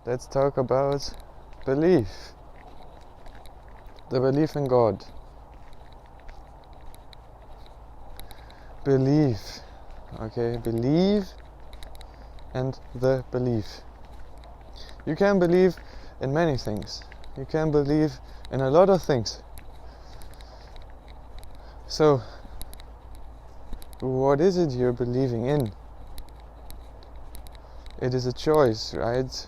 Let's talk about belief. The belief in God. Belief. Okay, believe and the belief. You can believe in many things. You can believe in a lot of things. So, what is it you're believing in? It is a choice, right?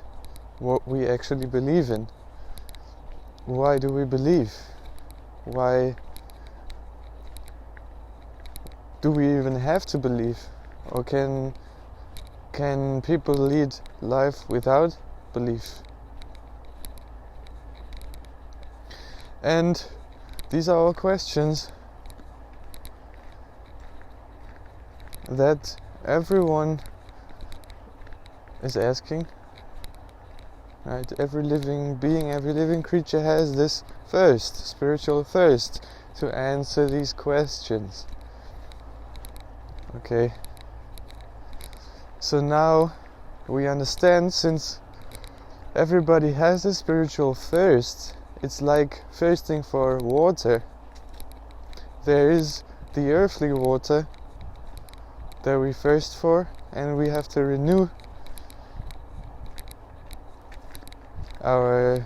What we actually believe in. Why do we believe? Why do we even have to believe? Or can people lead life without belief? And these are all questions that everyone is asking, right? Every living being, every living creature has this thirst, spiritual thirst, to answer these questions. Okay, so now we understand, since everybody has a spiritual thirst, it's like thirsting for water. There is the earthly water that we thirst for, and we have to renew our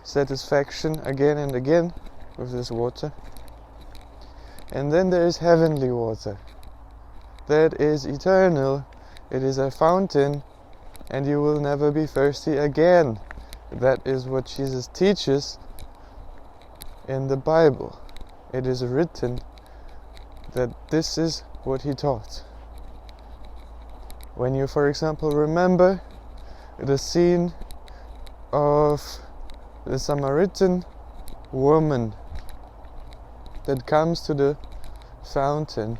satisfaction again and again with this water. And then there is heavenly water. That is eternal. It is a fountain, and you will never be thirsty again. That is what Jesus teaches in the Bible. It is written that this is what he taught. When you, for example, remember the scene of the Samaritan woman that comes to the fountain,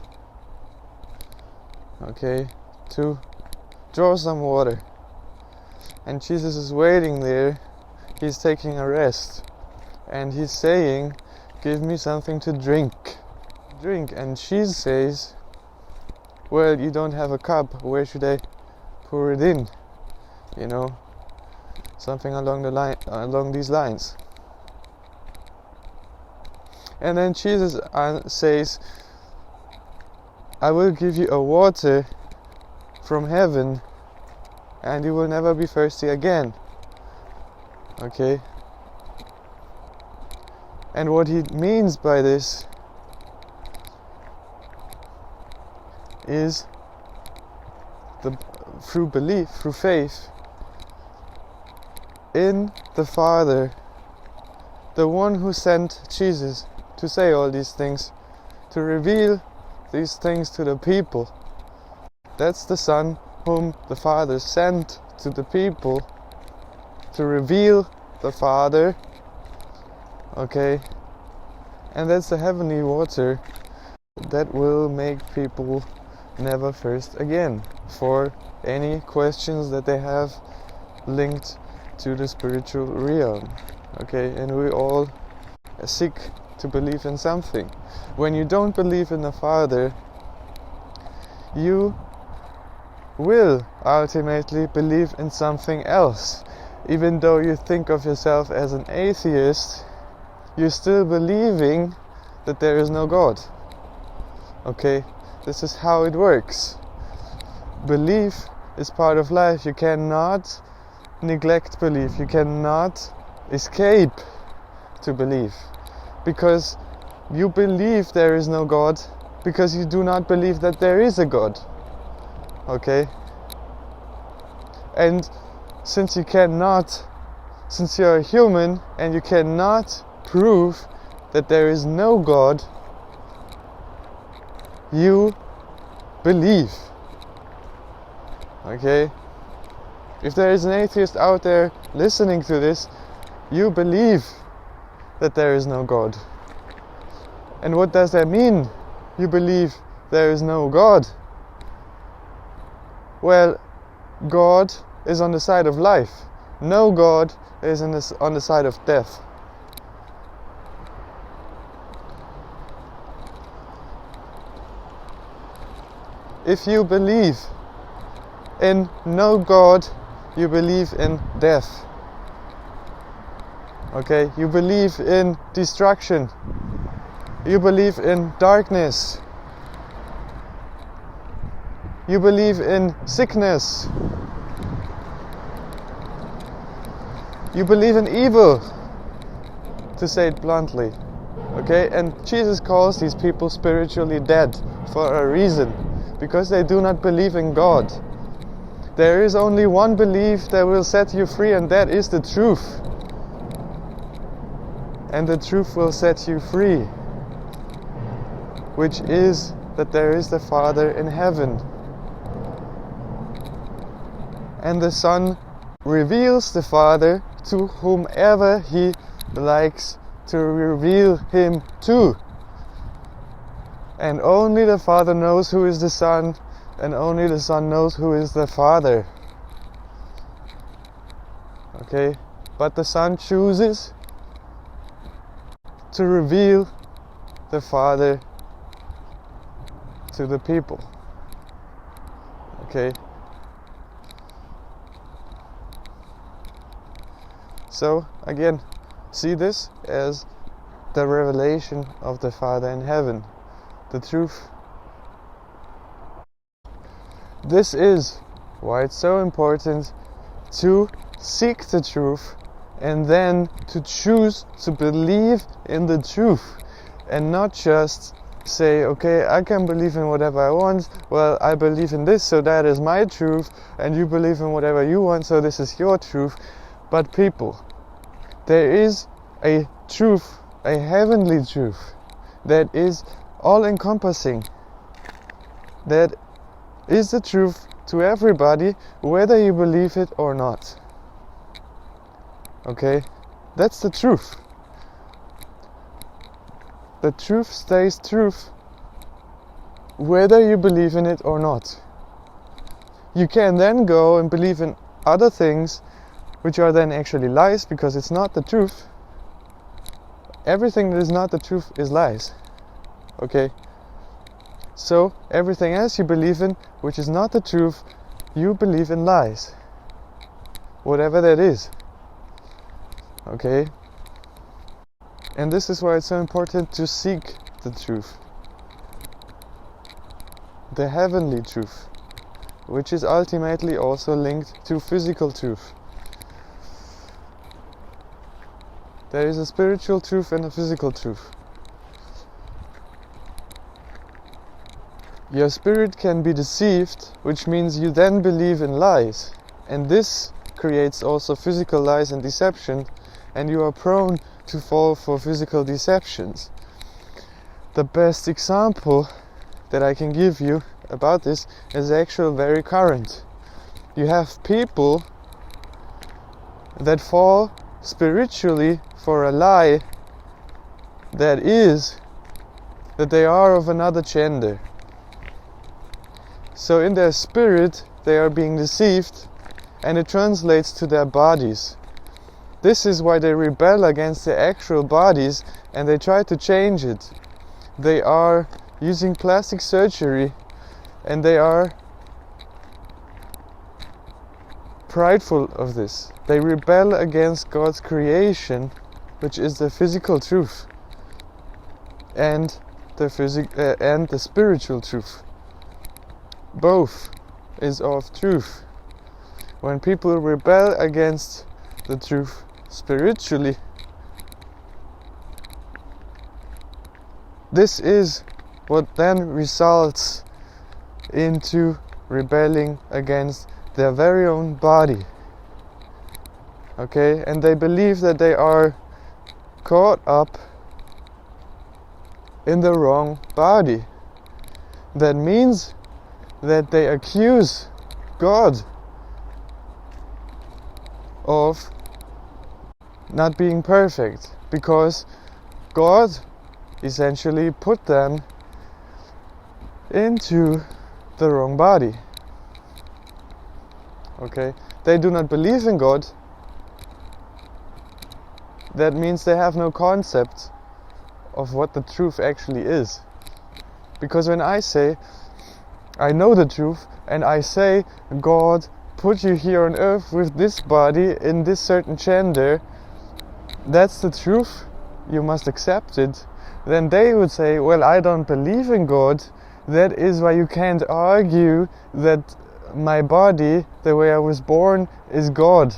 okay, to draw some water, and Jesus is waiting there. He's taking a rest, and he's saying, "Give me something to drink." And she says, "Well, you don't have a cup. Where should I pour it in?" You know, something along these lines. And then Jesus says, "I will give you a water from heaven, and you will never be thirsty again." Okay? And what he means by this is through belief, through faith in the Father, the one who sent Jesus to say all these things, to reveal these things to the people. That's the Son whom the Father sent to the people to reveal the Father. Okay? And that's the heavenly water that will make people never thirst again for any questions that they have linked to the spiritual realm. Okay? And we all seek to believe in something. When you don't believe in the Father, you will ultimately believe in something else. Even though you think of yourself as an atheist, you're still believing that there is no God. Okay? This is how it works. Belief is part of life. You cannot neglect belief. You cannot escape to belief. Because you believe there is no God, because you do not believe that there is a God. Okay? And since you're a human and you cannot prove that there is no God, you believe. Okay? If there is an atheist out there listening to this, you believe that there is no God. And what does that mean? You believe there is no God. Well, God is on the side of life. No God is on the side of death. If you believe in no God you believe in death. Okay, you believe in destruction. You believe in darkness. You believe in sickness. You believe in evil, to say it bluntly. Okay, and Jesus calls these people spiritually dead for a reason, because they do not believe in God. There is only one belief that will set you free, and that is the truth. And the truth will set you free, which is that there is the Father in heaven. And the Son reveals the Father to whomever He likes to reveal Him to. And only the Father knows who is the Son, and only the Son knows who is the Father. Okay? But the Son chooses to reveal the Father to the people. Okay? So, again, see this as the revelation of the Father in heaven, the truth. This is why it's so important to seek the truth and then to choose to believe in the truth, and not just say, okay, I can believe in whatever I want, well, I believe in this, so that is my truth, and you believe in whatever you want, so this is your truth. But people, there is a truth, a heavenly truth, that is all-encompassing, that is the truth to everybody, whether you believe it or not. Okay? That's the truth. The truth stays truth, whether you believe in it or not. You can then go and believe in other things, which are then actually lies, because it's not the truth. Everything that is not the truth is lies. Okay? So, everything else you believe in, which is not the truth, you believe in lies. Whatever that is. Okay? And this is why it's so important to seek the truth. The heavenly truth, which is ultimately also linked to physical truth. There is a spiritual truth and a physical truth. Your spirit can be deceived, which means you then believe in lies. And this creates also physical lies and deception, and you are prone to fall for physical deceptions. The best example that I can give you about this is actually very current. You have people that fall spiritually for a lie that is that they are of another gender. So in their spirit they are being deceived, and it translates to their bodies. This is why they rebel against their actual bodies and they try to change it. They are using plastic surgery, and they are prideful of this. They rebel against God's creation, which is the physical truth, and the spiritual truth. Both is of truth. When people rebel against the truth spiritually, this is what then results into rebelling against their very own body. Okay, and they believe that they are caught up in the wrong body. That means that they accuse God of not being perfect, because God essentially put them into the wrong body. Okay, they do not believe in God. That means they have no concept of what the truth actually is. Because when I say I know the truth, and I say God put you here on earth with this body in this certain gender, that's the truth, you must accept it. Then they would say, well, I don't believe in God, that is why you can't argue that my body, the way I was born, is God.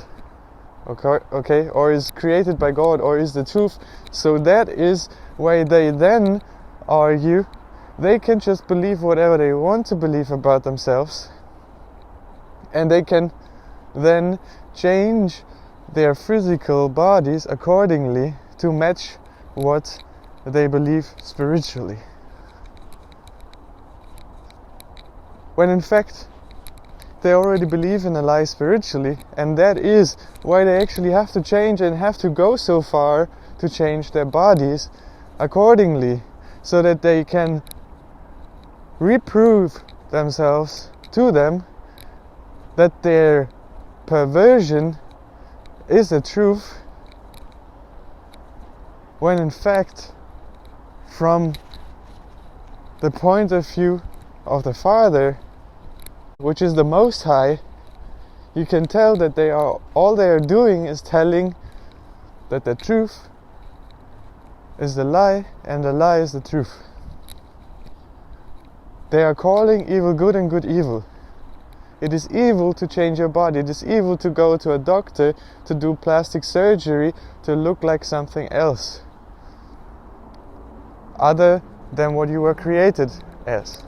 Okay, or is created by God, or is the truth. So that is why they then argue. They can just believe whatever they want to believe about themselves, and they can then change their physical bodies accordingly to match what they believe spiritually. When in fact they already believe in a lie spiritually, and that is why they actually have to change and have to go so far to change their bodies accordingly, so that they can reprove themselves to them that their perversion is the truth, when in fact, from the point of view of the Father, which is the Most High, you can tell that all they are doing is telling that the truth is the lie and the lie is the truth. They are calling evil good and good evil. It is evil to change your body. It is evil to go to a doctor to do plastic surgery to look like something else other than what you were created as.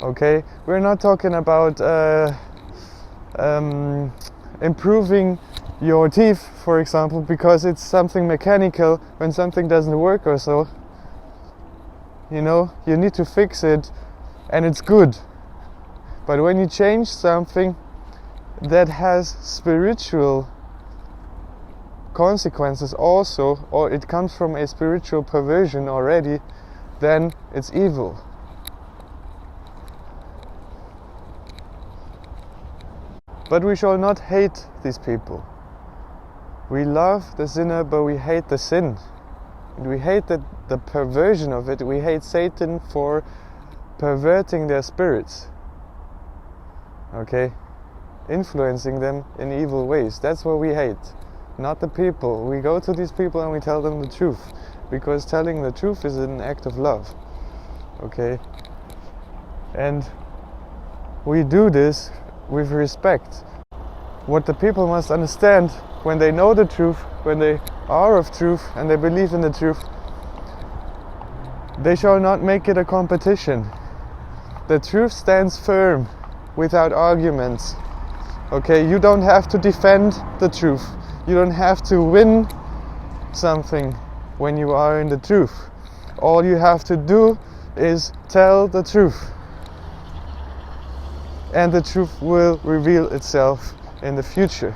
Okay, we're not talking about improving your teeth, for example, because it's something mechanical. When something doesn't work or so, you need to fix it, and it's good. But when you change something that has spiritual consequences also, or it comes from a spiritual perversion already, then it's evil. But we shall not hate these people. We love the sinner, but we hate the sin. And we hate the perversion of it. We hate Satan for perverting their spirits. Okay? Influencing them in evil ways. That's what we hate. Not the people. We go to these people and we tell them the truth. Because telling the truth is an act of love. Okay? And we do this with respect. What the people must understand, when they know the truth, when they are of truth and they believe in the truth, they shall not make it a competition. The truth stands firm without arguments. Okay, you don't have to defend the truth. You don't have to win something when you are in the truth. All you have to do is tell the truth. And the truth will reveal itself in the future.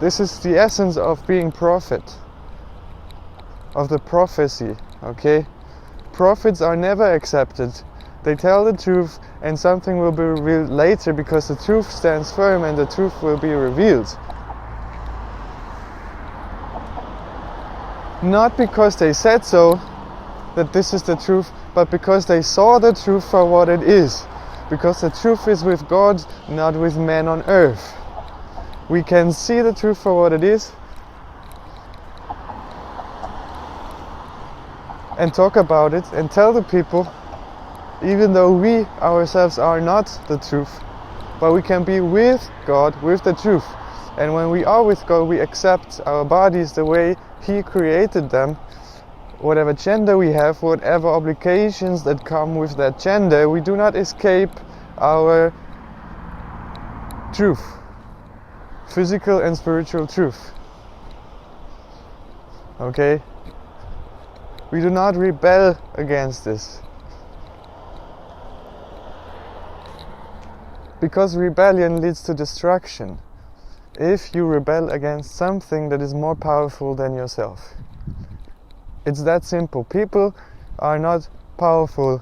This is the essence of being prophet, of the prophecy, okay? Prophets are never accepted. They tell the truth and something will be revealed later because the truth stands firm and the truth will be revealed. Not because they said so, that this is the truth, but because they saw the truth for what it is. Because the truth is with God, not with men on earth. We can see the truth for what it is and talk about it and tell the people, even though we ourselves are not the truth, but we can be with God, with the truth. And when we are with God, we accept our bodies the way He created them. Whatever gender we have, whatever obligations that come with that gender, we do not escape our truth, physical and spiritual truth. Okay? We do not rebel against this. Because rebellion leads to destruction. If you rebel against something that is more powerful than yourself. It's that simple. People are not powerful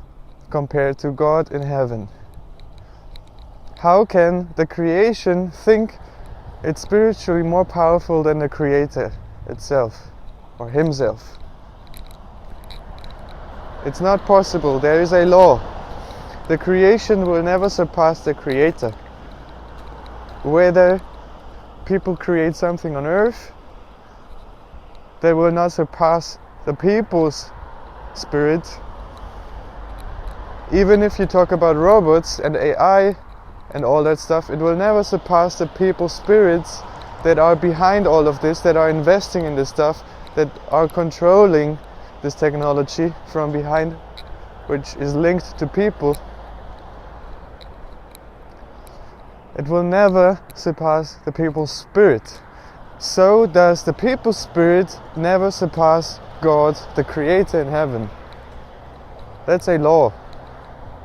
compared to God in heaven. How can the creation think it's spiritually more powerful than the Creator itself or Himself? It's not possible. There is a law. The creation will never surpass the Creator. whether people create something on earth, they will not surpass the people's spirit. Even if you talk about robots and AI and all that stuff, it will never surpass the people's spirits that are behind all of this, that are investing in this stuff, that are controlling this technology from behind, which is linked to people. It will never surpass the people's spirit. So does the people's spirit never surpass God, the Creator in heaven. That's a law,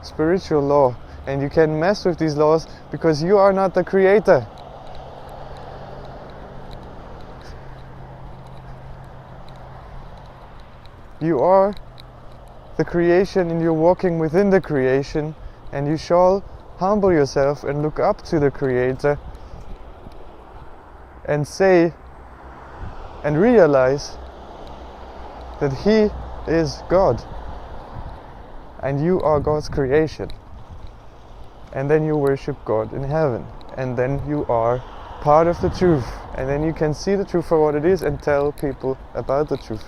spiritual law, and you can mess with these laws because you are not the Creator. You are the creation and you're walking within the creation, and you shall humble yourself and look up to the Creator and say and realize that He is God and you are God's creation. And then you worship God in heaven, and then you are part of the truth, and then you can see the truth for what it is and tell people about the truth.